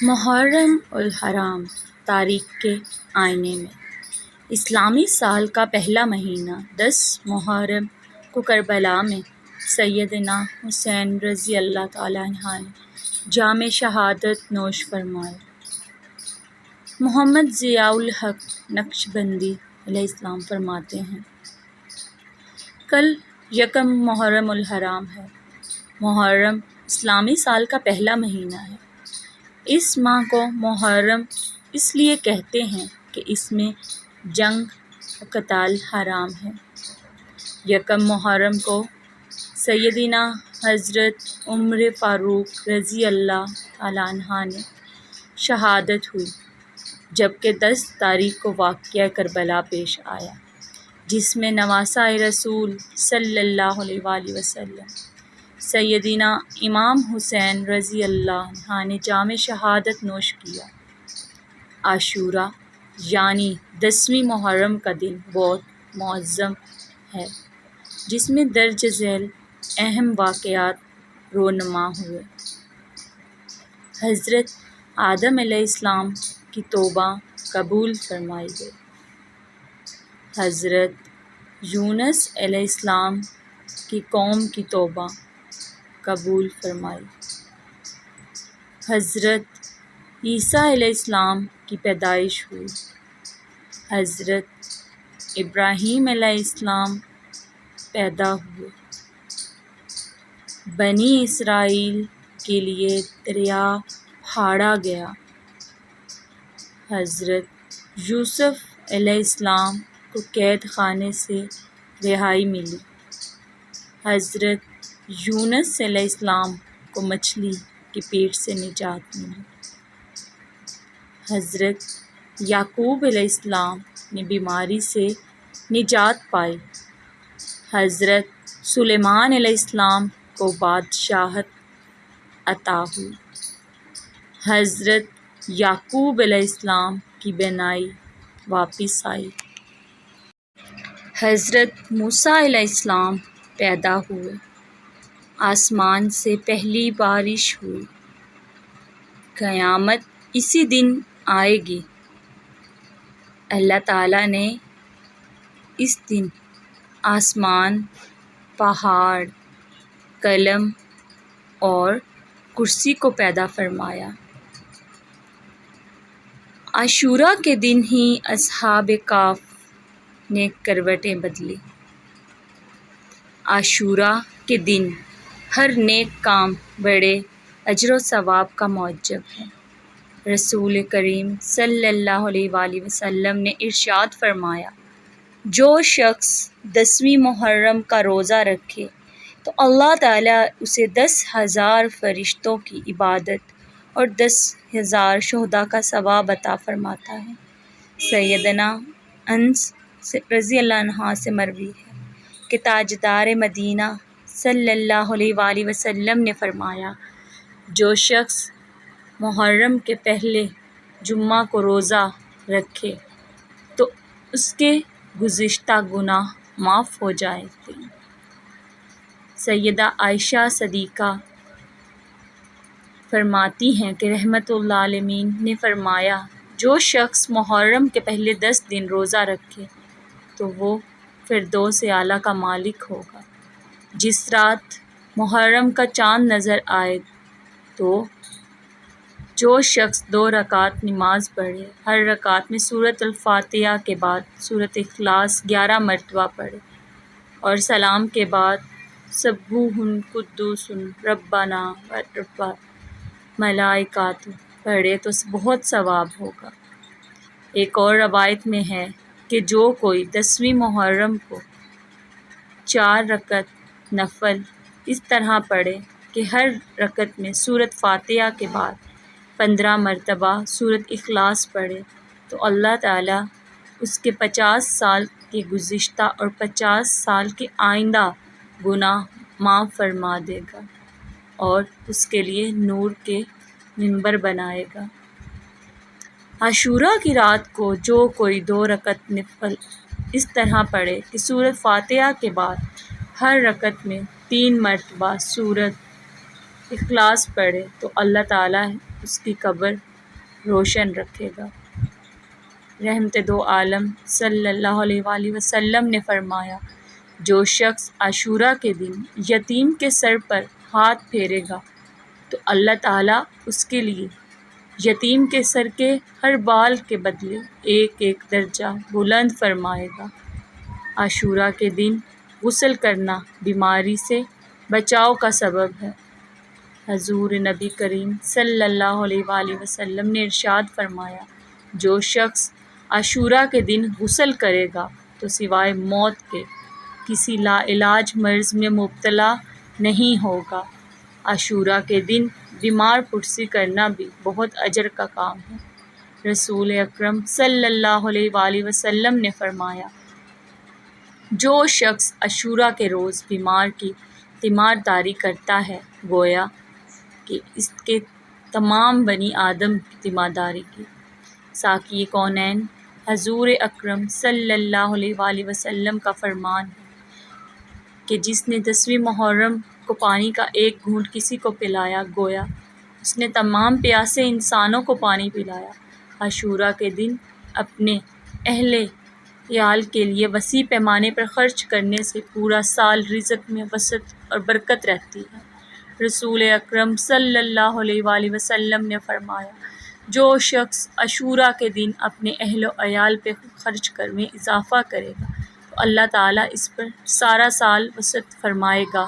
محرم الحرام تاریخ کے آئینے میں اسلامی سال کا پہلا مہینہ 10 محرم کو کربلا میں سیدنا حسین رضی اللہ تعالیٰ عنہ نے جام شہادت نوش فرمائے۔ محمد ضیاء الحق نقشبندی علیہ السلام فرماتے ہیں، کل یکم محرم الحرام ہے۔ محرم اسلامی سال کا پہلا مہینہ ہے۔ اس ماہ کو محرم اس لیے کہتے ہیں کہ اس میں جنگ و قتال حرام ہے۔ یکم محرم کو سیدنا حضرت عمر فاروق رضی اللہ تعالیٰ عنہ نے شہادت ہوئی، جبکہ 10 تاریخ کو واقعہ کربلا پیش آیا، جس میں نواسۂ رسول صلی اللہ علیہ وآلہ وسلم سیدنا امام حسین رضی اللہ عنہ نے جام شہادت نوش کیا۔ عاشوراء یعنی 10ویں محرم کا دن بہت معظم ہے، جس میں درج ذیل اہم واقعات رونما ہوئے۔ حضرت آدم علیہ السلام کی توبہ قبول فرمائی گئی۔ حضرت یونس علیہ السلام کی قوم کی توبہ قبول فرمائی۔ حضرت عیسیٰ علیہ السلام کی پیدائش ہوئی۔ حضرت ابراہیم علیہ السلام پیدا ہوئے۔ بنی اسرائیل کے لیے دریا پھاڑا گیا۔ حضرت یوسف علیہ السلام کو قید خانے سے رہائی ملی۔ حضرت یونس علیہ السلام کو مچھلی کی پیٹ سے نجات ملی۔ حضرت یعقوب علیہ السلام نے بیماری سے نجات پائی۔ حضرت سلیمان علیہ السلام کو بادشاہت عطا ہوئی۔ حضرت یعقوب علیہ السلام کی بینائی واپس آئی۔ حضرت موسیٰ علیہ السلام پیدا ہوئے۔ آسمان سے پہلی بارش ہوئی۔ قیامت اسی دن آئے گی۔ اللہ تعالیٰ نے اس دن آسمان، پہاڑ، قلم اور کرسی کو پیدا فرمایا۔ عاشوراء کے دن ہی اصحاب کہف نے کروٹیں بدلی۔ عاشوراء کے دن ہر نیک کام بڑے اجر و ثواب کا موجب ہے۔ رسول کریم صلی اللہ علیہ وآلہ وسلم نے ارشاد فرمایا، جو شخص 10ویں محرم کا روزہ رکھے تو اللہ تعالیٰ اسے 10,000 فرشتوں کی عبادت اور 10,000 شہداء کا ثواب عطا فرماتا ہے۔ سیدنا انس رضی اللہ عنہ سے مروی ہے کہ تاجدار مدینہ صلی اللہ علیہ وآلہ وسلم نے فرمایا، جو شخص محرم کے پہلے جمعہ کو روزہ رکھے تو اس کے گزشتہ گناہ معاف ہو جائیں گے۔ سیدہ عائشہ صدیقہ فرماتی ہیں کہ رحمت اللہ علیہ نے فرمایا، جو شخص محرم کے پہلے 10 دن روزہ رکھے تو وہ فردوس اعلیٰ کا مالک ہوگا۔ جس رات محرم کا چاند نظر آئے تو جو شخص 2 رکعت نماز پڑھے، ہر رکعت میں سورۃ الفاتحہ کے بعد سورۃ اخلاص 11 مرتبہ پڑھے اور سلام کے بعد سبوح قدوس ربنا و رب ملائکۃ پڑھے تو بہت ثواب ہوگا۔ ایک اور روایت میں ہے کہ جو کوئی 10ویں محرم کو 4 رکعت نفل اس طرح پڑھے کہ ہر رکعت میں سورۃ فاتحہ کے بعد 15 مرتبہ سورۃ اخلاص پڑھے تو اللہ تعالیٰ اس کے 50 سال کے گزشتہ اور 50 سال کے آئندہ گناہ معاف فرما دے گا اور اس کے لیے نور کے منبر بنائے گا۔ عاشوراء کی رات کو جو کوئی 2 رکعت نفل اس طرح پڑھے کہ سورۃ فاتحہ کے بعد ہر رکعت میں 3 مرتبہ سورۃ اخلاص پڑھے تو اللہ تعالیٰ اس کی قبر روشن رکھے گا۔ رحمت دو عالم صلی اللہ علیہ وآلہ وسلم نے فرمایا، جو شخص عاشوراء کے دن یتیم کے سر پر ہاتھ پھیرے گا تو اللہ تعالیٰ اس کے لیے یتیم کے سر کے ہر بال کے بدلے ایک ایک درجہ بلند فرمائے گا۔ عاشوراء کے دن غسل کرنا بیماری سے بچاؤ کا سبب ہے۔ حضور نبی کریم صلی اللہ علیہ وآلہ وسلم نے ارشاد فرمایا، جو شخص عاشوراء کے دن غسل کرے گا تو سوائے موت کے کسی لا علاج مرض میں مبتلا نہیں ہوگا۔ عاشوراء کے دن بیمار پرسی کرنا بھی بہت اجر کا کام ہے۔ رسول اکرم صلی اللہ علیہ وآلہ وسلم نے فرمایا، جو شخص عاشوراء کے روز بیمار کی تیمارداری کرتا ہے گویا کہ اس کے تمام بنی آدم کی تیمارداری کی۔ ساقی کونین حضور اکرم صلی اللہ علیہ وآلہ وسلم کا فرمان ہے کہ جس نے 10ویں محرم کو پانی کا ایک گھونٹ کسی کو پلایا گویا اس نے تمام پیاسے انسانوں کو پانی پلایا۔ عاشوراء کے دن اپنے اہل عیال کے لیے وسیع پیمانے پر خرچ کرنے سے پورا سال رزق میں وسعت اور برکت رہتی ہے۔ رسول اکرم صلی اللہ علیہ وآلہ وسلم نے فرمایا، جو شخص عاشوراء کے دن اپنے اہل و عیال پہ خرچ میں اضافہ کرے گا تو اللہ تعالیٰ اس پر سارا سال وسعت فرمائے گا۔